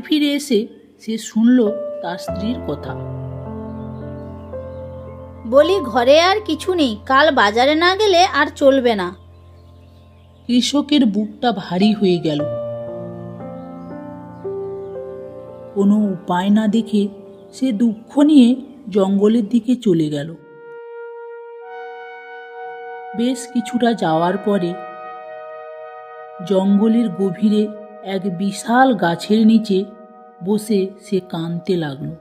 ফিরে এসে সে শুনল তার স্ত্রীর কথা। বলি, ঘরে আর কিছু নেই, কাল বাজারে না গেলে আর চলবে না। কৃষকের বুকটা ভারী হয়ে গেল। কোনো উপায় না দেখে সে দুঃখ নিয়ে জঙ্গলের দিকে চলে গেল। বেশ কিছুটা যাওয়ার পরে জঙ্গলের গভীরে এক বিশাল গাছের নিচে বসে সে কাঁদতে লাগলো।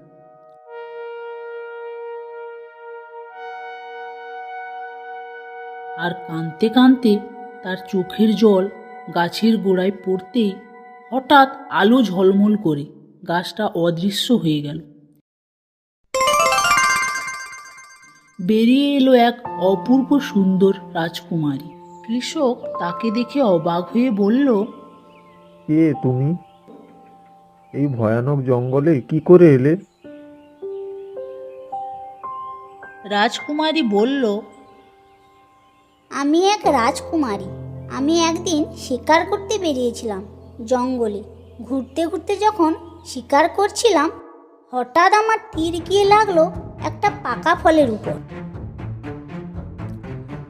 আর কাঁদতে কাঁদতে তার চোখের জল গাছের গোড়ায় পড়তেই হঠাৎ আলো ঝলমল করে গাছটা অদৃশ্য হয়ে গেল। বেরিয়ে এলো এক অপূর্ব সুন্দর রাজকুমারী। কৃষক তাকে দেখে অবাক হয়ে বলল, কে তুমি? এই ভয়ানক জঙ্গলে কি করে এলে? রাজকুমারী বলল, আমি এক রাজকুমারী। আমি একদিন শিকার করতে বেরিয়েছিলাম জঙ্গলে। ঘুরতে ঘুরতে যখন শিকার করছিলাম, হঠাৎ আমার তীর গিয়ে লাগলো একটা পাকা ফলের উপর,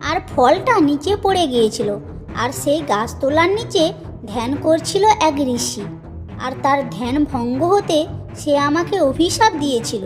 আর ফলটা নিচে পড়ে গিয়েছিল। আর সেই গাছতলার নিচে ধ্যান করছিল এক ঋষি, আর তার ধ্যান ভঙ্গ হতে সে আমাকে অভিশাপ দিয়েছিল।